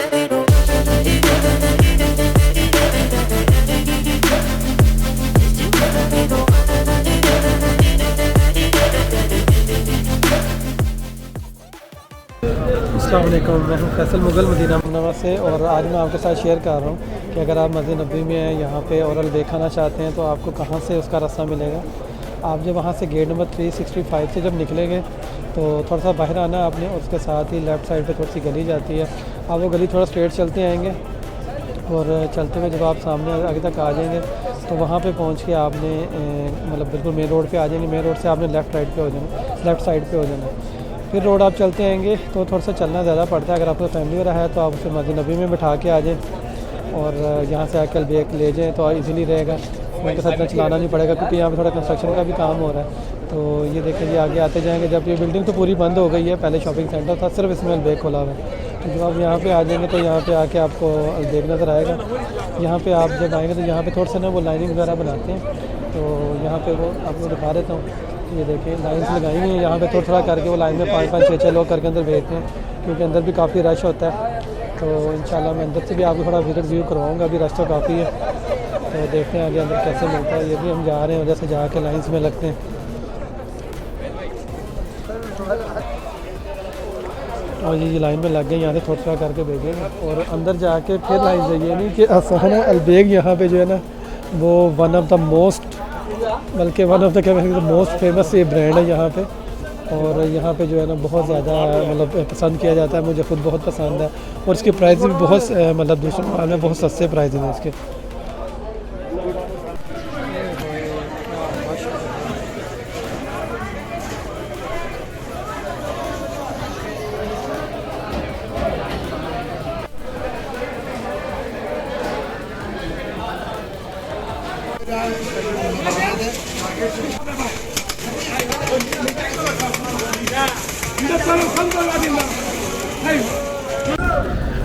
अस्सलाम वालेकुम, मैं हूं फैसल मुगल मदीना मुनव्वरा से। और आज मैं आपके साथ शेयर कर रहा हूं कि अगर आप मस्जिद नबी में हैं यहाँ पे और अलबेग खाना चाहते हैं तो आपको कहाँ से उसका रास्ता मिलेगा। आप जब वहाँ से गेट नंबर 365 से जब निकलेंगे तो थोड़ा सा बाहर आना आपने, उसके साथ ही लेफ़्ट साइड पे थोड़ी सी गली जाती है। आप वो गली थोड़ा स्ट्रेट चलते आएँगे और चलते हुए जब आप सामने आगे तक आ जाएंगे तो वहाँ पे पहुँच के आपने मतलब बिल्कुल मेन रोड पे आ जाएंगे। मेन रोड से आपने लेफ़्ट साइड पे हो जाना। फिर रोड आप चलते आएंगे तो थोड़ा सा चलना ज़्यादा पड़ता है। अगर आपको फैमिली वगैरह है तो आप उसे मस्जिद नबी में बिठा के आ जाएँ और यहाँ से आके अलबेग ले जाएँ तो ईज़िली रहेगा। उनके साथ इतना चलाना नहीं पड़ेगा क्योंकि यहाँ पे थोड़ा कंस्ट्रक्शन का भी काम हो रहा है। तो ये देखें जी आगे आते जाएंगे। जब ये बिल्डिंग तो पूरी बंद हो गई है, पहले शॉपिंग सेंटर था, सिर्फ इसमें अलबेग खुला हुआ है। तो जब आप यहाँ पे आ जाएंगे तो यहाँ पे आके आपको अलबेग नज़र आएगा। यहाँ पे आप जब आएंगे तो यहाँ पे थोड़ा सा ना वो लाइनिंग वगैरह बनाते हैं, तो यहाँ पे वो आपको दिखा देता हूँ। ये देखें लाइन्स लगाई हुई हैं यहाँ पे, थोड़ा थोड़ा करके वो लाइन में 5-5 6-6 लोग करके अंदर भेजते हैं क्योंकि अंदर भी काफ़ी रश होता है। तो इंशाल्लाह मैं अंदर से भी आपको थोड़ा विजिट व्यू करवाऊँगा। अभी रश तो काफ़ी है, तो देखते हैं आगे अंदर कैसे मिलता है। ये भी हम जा रहे हैं, वजह से जाके लाइन्स में लगते हैं। और ये लाइन में लग गए, यहाँ से थोड़ा थोड़ा करके भेजेंगे और अंदर जाके फिर लाइन जाइए। नहीं कि आसान है। अलबेग यहाँ पे जो है ना वो वन ऑफ द मोस्ट, बल्कि वन ऑफ द क्या मोस्ट फेमस ये ब्रांड है यहाँ पे। और यहाँ पे जो है ना बहुत ज़्यादा मतलब पसंद किया जाता है, मुझे खुद बहुत पसंद है। और इसके प्राइस भी बहुत मतलब दूसरे माल में बहुत सस्ते प्राइस हैं इसके।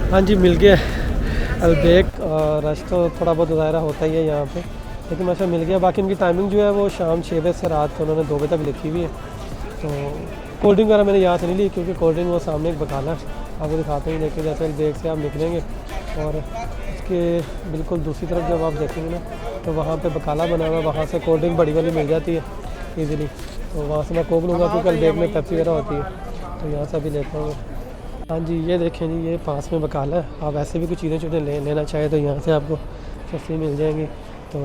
हाँ जी, मिल गया अलबेग। रश तो थोड़ा बहुत दायरा होता ही है यहाँ पे, लेकिन वैसे मिल गया। बाकी इनकी टाइमिंग जो है वो शाम 6 बजे से रात को उन्होंने 2 बजे तक लिखी हुई है। तो कोल्ड ड्रिंक वगैरह मैंने यहाँ से नहीं ली क्योंकि कोल्ड ड्रिंक वो सामने एक बकाला है, आपको दिखाते हैं। लेकिन जैसे अलबेग से आप निकलेंगे और इसके बिल्कुल दूसरी तरफ जब आप देखेंगे ना तो वहाँ पे बकाला बना हुआ है, वहाँ से कोल्ड ड्रिंक बड़ी वाली मिल जाती है ईज़िली। तो वहाँ से मैं कोक लूँगा क्योंकि अलबेग में पेप्सी वगैरह होती है, तो यहाँ से भी लेता हूँ। हाँ जी, ये देखें जी, ये पास में बकाला है। आप ऐसे भी कुछ चीज़ें लेना चाहें तो यहाँ से आपको सस्ती मिल जाएंगी। तो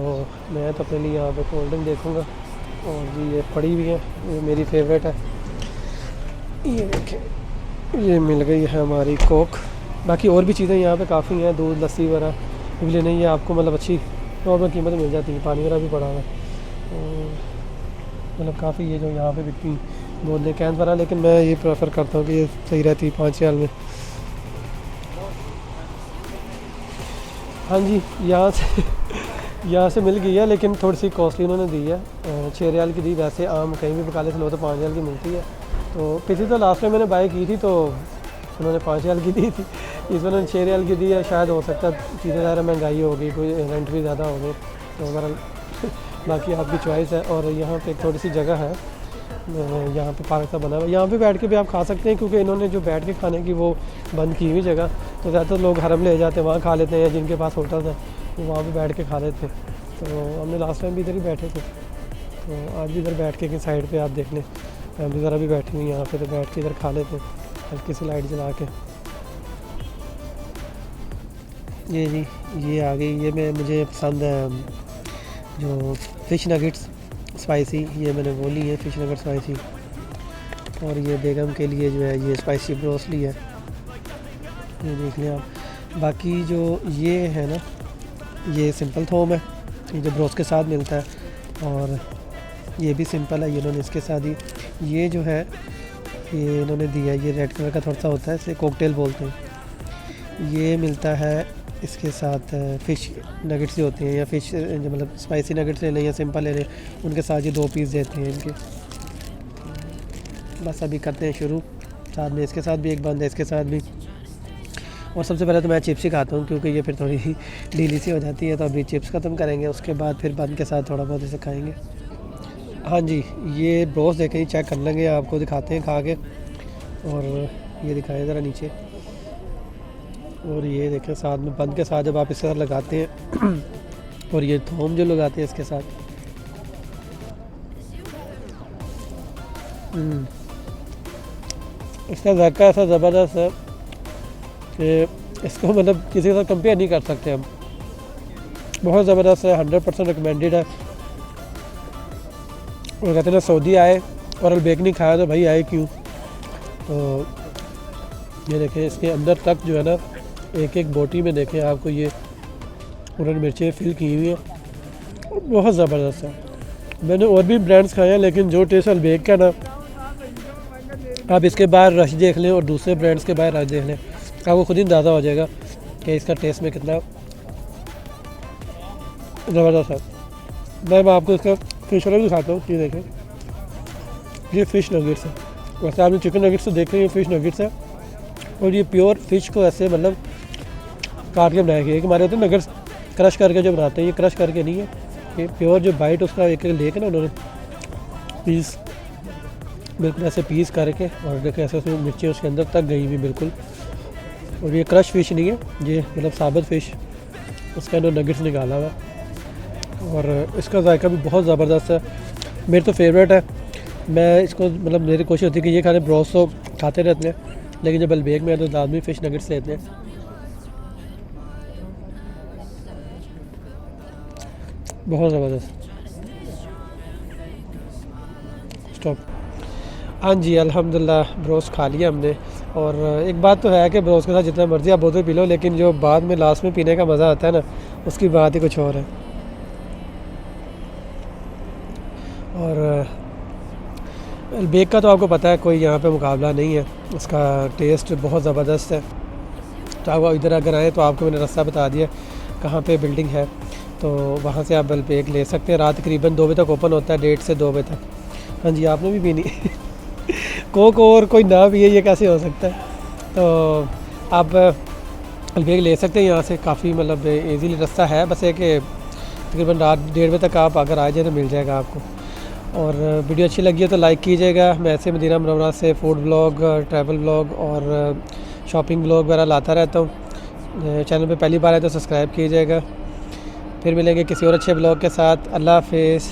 मैं तो अपने लिए यहाँ पे कोल्ड ड्रिंक देखूँगा। और जी ये पड़ी हुई है, ये मेरी फेवरेट है। ये देखें, ये मिल गई है हमारी कोक। बाकी और भी चीज़ें यहाँ पे काफ़ी हैं, दूध लस्सी वगैरह, इसलिए नहीं है आपको मतलब अच्छी नॉर्मल कीमत मिल जाती है। पानी वगैरह भी पड़ा हुआ है, मतलब काफ़ी ये जो यहाँ पे बिकती बोलने कैन वगैरह, लेकिन मैं ये प्रेफर करता हूँ कि ये सही रहती है 5 रियाल में। हाँ जी, यहाँ से मिल गई है, लेकिन थोड़ी सी कॉस्टली उन्होंने दी है। 6 रियाल की दी। वैसे आम कहीं भी बकाले से लो तो 5 रियाल की मिलती है। तो पिछली तो लास्ट में मैंने बाई की थी तो उन्होंने 5 रियाल की दी थी, इस बार 6 रियाल की दी है। शायद हो सकता है चीज़ें ज़्यादा महंगाई हो गई, कोई रेंट भी ज़्यादा हो गए, तो बहरहाल बाकी आपकी चॉइस है। और यहाँ पे एक थोड़ी सी जगह है, यहाँ पे पार्क सा बना हुआ है, यहाँ पे बैठ के भी आप खा सकते हैं क्योंकि इन्होंने जो बैठ के खाने की वो बंद की हुई जगह, तो ज़्यादातर लोग हरम ले जाते हैं, वहाँ खा लेते हैं। जिनके पास होटल है वो वहाँ पे बैठ के खा लेते हैं। तो हमने लास्ट टाइम भी इधर ही बैठे थे, तो आज भी इधर बैठ के साइड पे आप देख लें, फैमिली वगैरह भी बैठी हुई यहाँ पे, तो बैठ के इधर खा लेते हैं हल्की सी लाइट जला के। ये जी ये आ गई, ये मुझे पसंद है जो फ़िश नगेट्स स्पाइसी, ये मैंने वो ली है फ़िश नगेट स्पाइसी। और ये बेगम के लिए जो है ये स्पाइसी ब्रोसली है, ये देख लें आप। बाकी जो ये है ना ये सिंपल थोम है, ये जो ब्रोस के साथ मिलता है। और ये भी सिंपल है, ये इन्होंने इसके साथ ही। ये जो है ये इन्होंने दिया, ये रेड कलर का थोड़ा सा होता है, इसे कॉकटेल बोलते हैं। ये मिलता है इसके साथ फ़िश नगेट्स ही होते हैं, या फ़िश जो मतलब स्पाइसी नगेट्स ले लें या सिंपल ले लें, उनके साथ ये 2 पीस देते हैं इनके। बस अभी करते हैं शुरू, साथ में इसके साथ भी एक बंद है, इसके साथ भी। और सबसे पहले तो मैं चिप्स ही खाता हूँ क्योंकि ये फिर थोड़ी ढीली सी हो जाती है, तो अभी चिप्स ख़त्म करेंगे, उसके बाद फिर बंद के साथ थोड़ा बहुत इसे खाएँगे। हाँ जी, ये ब्रोस देखें, चेक कर लेंगे, आपको दिखाते हैं खा के। और ये दिखाएं ज़रा नीचे, और ये देखें साथ में बंद के साथ जब आप इसके साथ लगाते हैं और ये थोम जो लगाते हैं इसके साथ, इसका जायका ऐसा ज़बरदस्त है कि इसको मतलब किसी के साथ कंपेयर नहीं कर सकते हम। बहुत ज़बरदस्त है, 100% रिकमेंडेड है। और कहते हैं ना सऊदी आए और बेक नहीं खाया तो भाई आए क्यों। तो ये देखें इसके अंदर तक जो है ना एक एक बोटी में देखें आपको ये उन्होंने मिर्चें फिल की हुई है, बहुत ज़बरदस्त है। मैंने और भी ब्रांड्स खाए हैं लेकिन जो टेस्ट अलबेक का ना, आप इसके बाहर रश देख लें और दूसरे ब्रांड्स के बाहर रश देख लें, आपको खुद ही अंदाज़ा हो जाएगा कि इसका टेस्ट में कितना ज़बरदस्त है। मैं आपको इसका फिश वाला भी दिखाता हूँ। ये देखें ये फ़िश नगेट्स है। वैसे आपने चिकन नगेट्स तो देख रहे हैं, ये फ़िश नगेट्स है और ये प्योर फ़िश को ऐसे मतलब काट के बनाया गया है कि हमारे होते हैं नगेट्स क्रश करके जो बनाते हैं, ये क्रश करके नहीं है, ये प्योर जो बाइट उसका एक लेके ना उन्होंने पीस बिल्कुल ऐसे पीस करके और देखें ऐसे उसमें मिर्ची उसके अंदर तक गई हुई बिल्कुल। और ये क्रश फ़िश नहीं है, ये मतलब साबित फ़िश उसके अंदर नगेट्स निकाला हुआ है और इसका जायका भी बहुत ज़बरदस्त है। मेरे तो फेवरेट है, मैं इसको मतलब मेरी कोशिश होती है कि ये खाने ब्रोस तो खाते रहते हैं लेकिन जब अलबेक में है तो लाजमी फ़िश नगेट्स लेते हैं। बहुत ज़बरदस्त। स्टॉप। हाँ जी अल्हम्दुलिल्लाह ब्रोस खा लिया हमने। और एक बात तो है कि ब्रोस के साथ जितना मर्ज़ी आप बोतल पी लो लेकिन जो बाद में लास्ट में पीने का मज़ा आता है ना उसकी बात ही कुछ और है। और अलबेक का तो आपको पता है कोई यहाँ पे मुकाबला नहीं है, उसका टेस्ट बहुत ज़बरदस्त है। तो आप इधर अगर आएँ तो आपको मैंने रास्ता बता दिया कहाँ पे बिल्डिंग है, तो वहाँ से आप अलबेक ले सकते हैं। रात तकरीबन 2 बजे तक ओपन होता है, 1:30 से 2 बजे तक। हाँ जी आपने भी पीनी कोक और कोई ना पिए ये कैसे हो सकता है। तो आप अलबेक ले सकते हैं यहाँ से, काफ़ी मतलब ईज़िली रास्ता है, बस एक तकरीबन रात 1:30 बजे तक आप अगर आ जाए तो मिल जाएगा आपको। और वीडियो अच्छी लगी है तो लाइक कीजिएगा। मैं ऐसे मदीना मुनव्वरा से फूड ब्लॉग, ट्रैवल ब्लॉग और शॉपिंग ब्लॉग वगैरह लाता रहता हूँ। चैनल पे पहली बार आए तो सब्सक्राइब कीजिएगा। फिर मिलेंगे किसी और अच्छे ब्लॉग के साथ। अल्लाह हाफिज़।